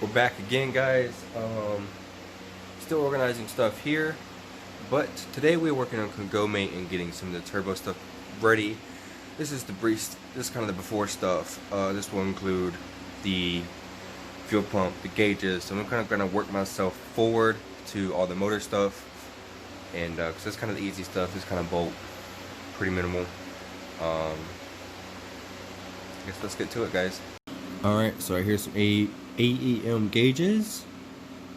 We're back again, guys. Still organizing stuff here, but today we're working on Kongomate and getting some of the turbo stuff ready. This is the brief. This is kind of the before stuff. This will include the fuel pump, the gauges. So I'm kind of gonna work myself forward to all the motor stuff, and because that's kind of the easy stuff. This kind of bolt, pretty minimal. I guess let's get to it, guys. Alright, so here's some AEM gauges,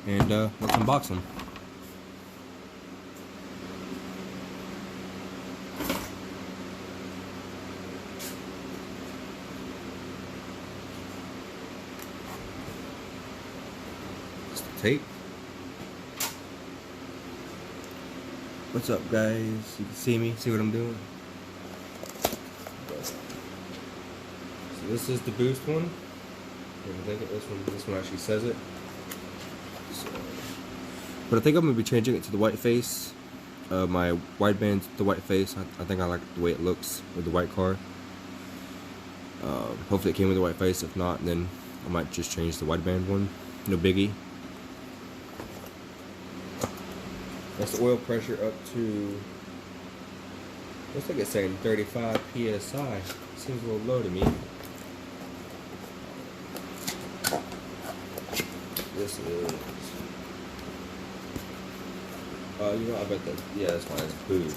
and let's unbox them. That's the tape. What's up, guys? You can see me, see what I'm doing? So this is the boost one. I think this one actually says it. So, but I think I'm gonna be changing it to the white face. My wideband, the white face. I think I like the way it looks with the white car. Hopefully it came with the white face. If not, then I might just change the wideband one. No biggie. That's the oil pressure up to. Looks like it's saying 35 psi. Seems a little low to me. This is, you know, I bet that, yeah, that's fine, it's boost,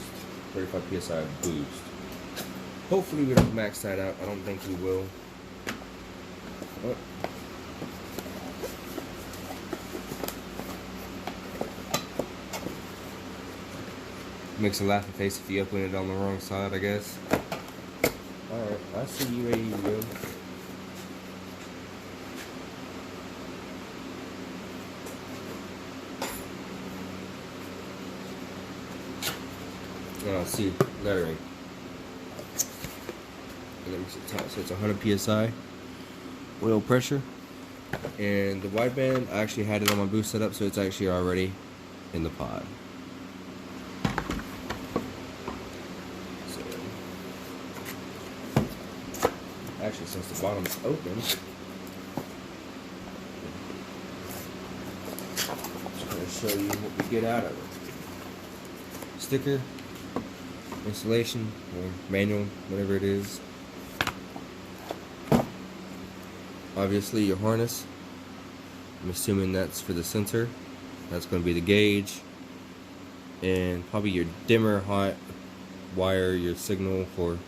35 psi boost. Hopefully we don't max that out, I don't think we will. Oh. Makes a laughing face if you open it on the wrong side, I guess. Alright, I see you, AEM. See lettering. And let me see the top. So it's 100 psi oil pressure. And the wideband, I actually had it on my boost setup, so it's actually already in the pod. So, actually, since the bottom's open, I'm just going to show you what we get out of it. Sticker. Installation or manual, whatever it is. Obviously your harness. I'm assuming that's for the sensor. That's going to be the gauge. And probably your dimmer hot wire, your signal for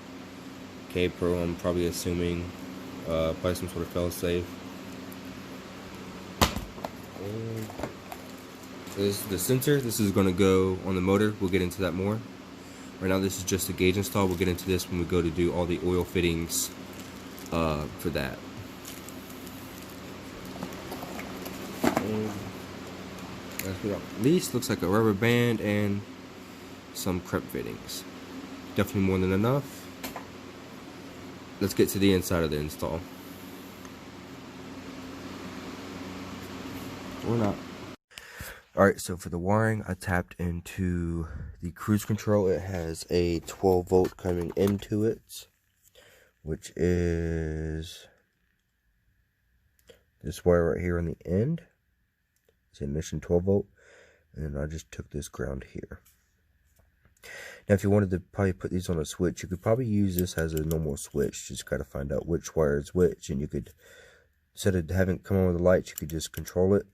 K-Pro, I'm probably assuming. Probably some sort of fail-safe. This is the sensor. This is going to go on the motor. We'll get into that more. Right now this is just a gauge install. We'll get into this when we go to do all the oil fittings for that. And last but not least, looks like a rubber band and some crep fittings. Definitely more than enough. Let's get to the inside of the install. Or not. Alright, so for the wiring, I tapped into the cruise control. It has a 12 volt coming into it, which is this wire right here on the end. It's ignition 12 volt, and I just took this ground here. Now, if you wanted to probably put these on a switch, you could probably use this as a normal switch. Just gotta find out which wire is which, and you could, instead of having it come on with the lights, you could just control it.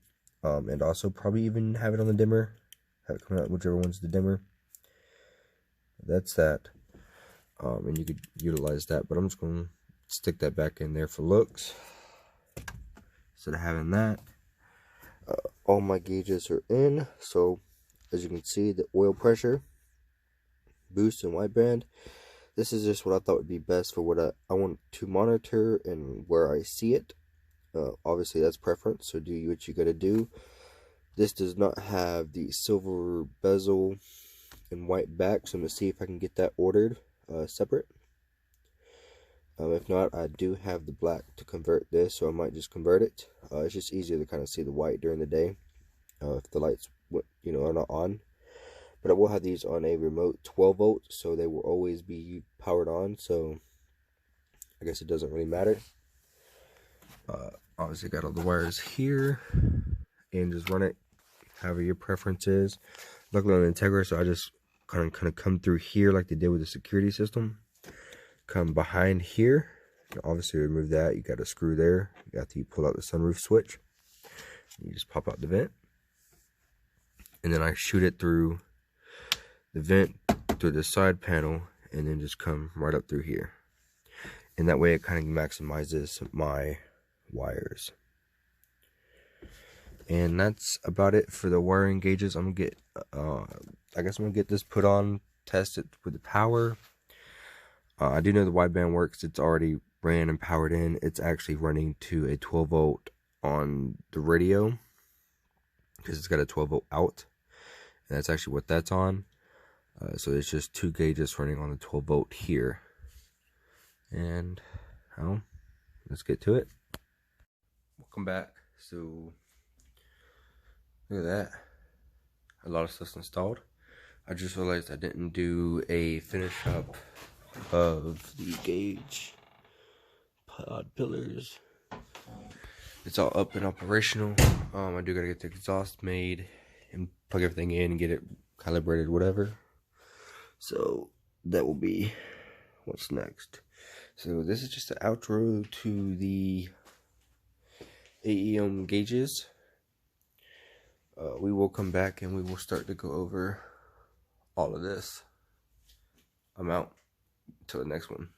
And also probably even have it on the dimmer. Have it come out whichever one's the dimmer. That's that. And you could utilize that. But I'm just going to stick that back in there for looks. Instead of having that. All my gauges are in. So as you can see, the oil pressure, boost, and wideband. This is just what I thought would be best for what I want to monitor and where I see it. Obviously that's preference, so do what you gotta do. This does not have the silver bezel and white back, so I'm gonna see if I can get that ordered separate. If not, I do have the black to convert this, so I might just convert it. It's just easier to kind of see the white during the day if the lights are not on. But I will have these on a remote 12 volt, so they will always be powered on, so I guess it doesn't really matter. Obviously got all the wires here, and just run it however your preference is. Luckily on the Integra, so I just kind of come through here like they did with the security system. Come behind here, obviously remove that. You got a screw there after you pull out the sunroof switch. You just pop out the vent, and then I shoot it through the vent through the side panel, and then just come right up through here. And that way it kind of maximizes my wires. And that's about it for the wiring gauges. I'm gonna get I guess I'm gonna get this put on, test it with the power. I do know the wideband works. It's already ran and powered in. It's actually running to a 12 volt on the radio, because it's got a 12 volt out, and that's actually what that's on. So it's just 2 gauges running on the 12 volt here. And let's get to it. Welcome back. So look at that, a lot of stuff's installed. I just realized I didn't do a finish up of the gauge pod pillars. It's all up and operational. I do gotta get the exhaust made and plug everything in and get it calibrated, whatever. So that will be what's next. So this is just the outro to the AEM gauges. We will come back and we will start to go over all of this. I'm out. Until the next one.